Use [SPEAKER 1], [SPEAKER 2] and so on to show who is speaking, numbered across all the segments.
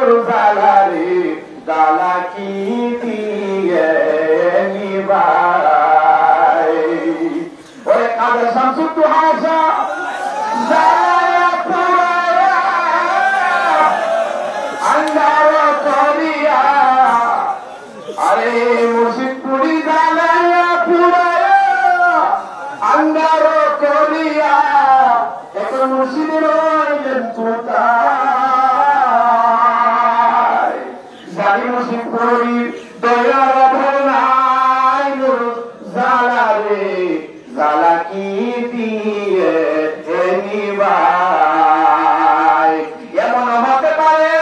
[SPEAKER 1] মুরসালারে জালা কি দিয়ে নিবাই ওরে কাদের শামসুদ্দু হাসা জালা পুরায়া আন্দার করিয়া আরে মুর্শিদ পুরি জালা পুরায়া আন্দার করিয়া এখন মুর্শিদের রইলেন কোথায় জানি মুর্শিদ পুরি দয়ার ধরনাই জালা রে জালা কি দিয়ে নিবাই এমন হতে পারে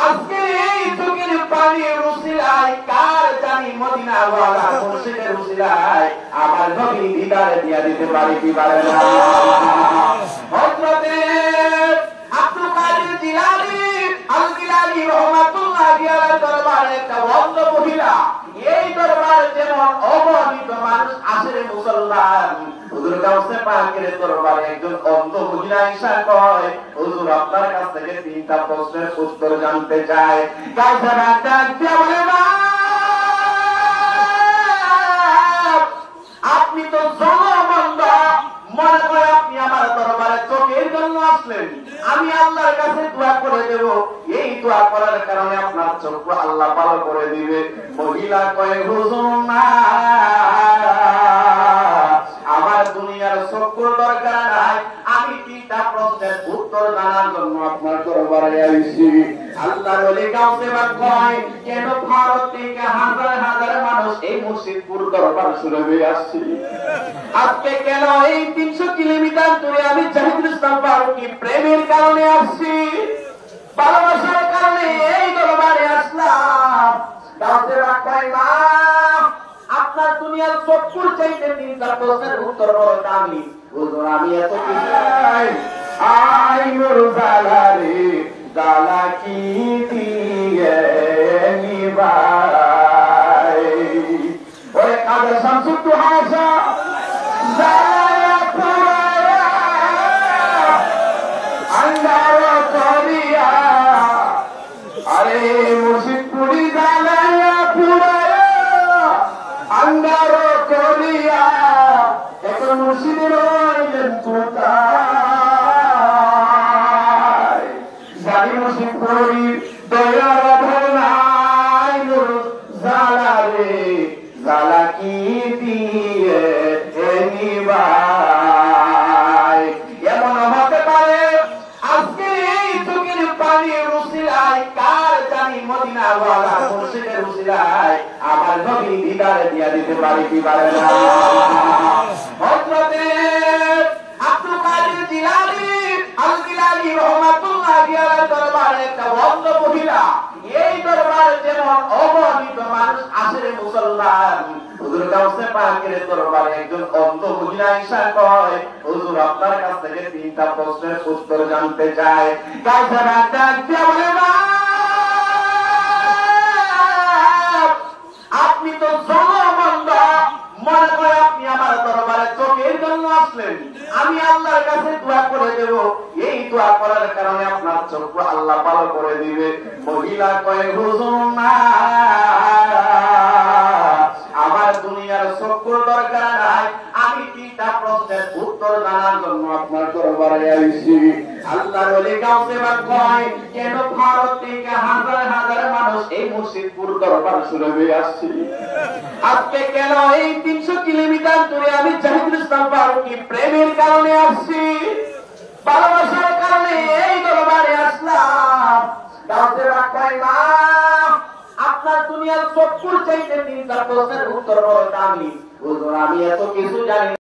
[SPEAKER 1] আজকে এই চোখের পানির উসিলায় কার জানি মদিনাওয়ালা মুর্শিদের উসিলায় আমার নবী দিদারে দিয়া দিতে পারে কি পারে না হযরতে আব্দুল কাদের জিলানী আল জিলানী রাহমাতুল্লাহি আলাইহি দরবারে একটা অন্ধ মহিলা এই দরবারে যেমন অগণিত মানুষ আসে মুসলমান হুজুর গাউসে পাকের দরবারে একজন অন্ধ মহিলা এসে কয় হুজুর আপনার কাছ থেকে তিনটা প্রশ্নের উত্তর জানতে চাই গাউসে পাক ডাকতে বলে না আপনি তো জনমন্দ মনে করে আপনি আমার দরবারে চোখের জন্য আসলেন আমি আল্লাহর কাছে দোয়া করে দেব এই দোয়া করার কারণে আপনার চোখ আল্লাহ ভালো করে দিবে মহিলা কয় হুজুর না আমার দুনিয়ার চোখের দরকার নাই আমি তিনটা প্রশ্নের উত্তর জানার জন্য আপনার দরবারে আইছি আল্লাহর ওলি গাউসে পাক কয় কেন ভারত থেকে হাজার হাজার মানুষ এই মুর্শিদপুর দরবার শুনবে আসছে আজকে কেন এই 300 কিলোমিটার দূরে আমি জাহিদুল ইসলাম ফারুকী প্রেমের কারণে আসছি ভালোবাসার কারণে এই দরবারে আসলাম গাউসে পাক কয় না আপনার দুনিয়ার চক্ষুর চাইতে তিনটা প্রশ্নের উত্তর বড় দামি হুজুর আমি এত কিছু আই মুরসালারে জালা কি দিয়ে নিবাই ওরে কাদের শামসুদ্দু হাসা জালা পুরায়া আন্দার করিয়া আরে মুর্শিদ পুরি জালা পুরায়া আন্দার করিয়া এখন মুর্শিদের রইলেন কোথায় জানি মুর্শিদ পুরি দয়ার ধরনাই জালা রে জালা কি দিয়ে নিবাই এমন হতে পারে আজকে এই চোখের পানির উসিলায় কার জানি মদিনাওয়ালা মুর্শিদের উসিলায় আমার নবী দিদারে দিয়া দিতে পারে কি পারে না হযরতে আব্দুল কাদের জিলানী আল জিলানী রাহমাতুল্লাহি আলাইহি দরবারে একটা অন্ধ মহিলা এই দরবারে যেমন অগণিত মানুষ আসে মুসলমান হুজুর গাউসে পাকের দরবারে একজন অন্ধ মহিলা এসে কয় হুজুর আপনার কাছ থেকে তিনটা প্রশ্নের উত্তর জানতে চাই গাউসে পাক ডাকতে বলে না আপনি তো জনমন্দ মনে করে আপনি আমার দরবারে চোখের জন্য আসলেন আমি আল্লাহর কাছে দোয়া করে দেব এই দোয়া করার কারণে আপনার চোখ আল্লাহ ভালো করে দিবে মহিলা কয় হুজুর না আমার দুনিয়ার চোখের দরকার নাই আমি তিনটা প্রশ্নের উত্তর জানার জন্য আপনার দরবারে আইছি আল্লাহর ওলি গাউসে পাক কয় কেন ভারত থেকে হাজার হাজার মানুষ এই মুর্শিদপুর দরবার শুনবে আসছে আজকে কেন এই 300 কিলোমিটার দূরে আমি জাহিদুল ইসলাম ফারুকী প্রেমের কারণে আসছি ভালোবাসার কারণে এই দরবারে আসলাম গাউসে পাক কয় না আপনার দুনিয়ার চক্ষুর চাইতে তিনটা প্রশ্নের উত্তর বড় দামি হুজুর আমি এত কিছু জানি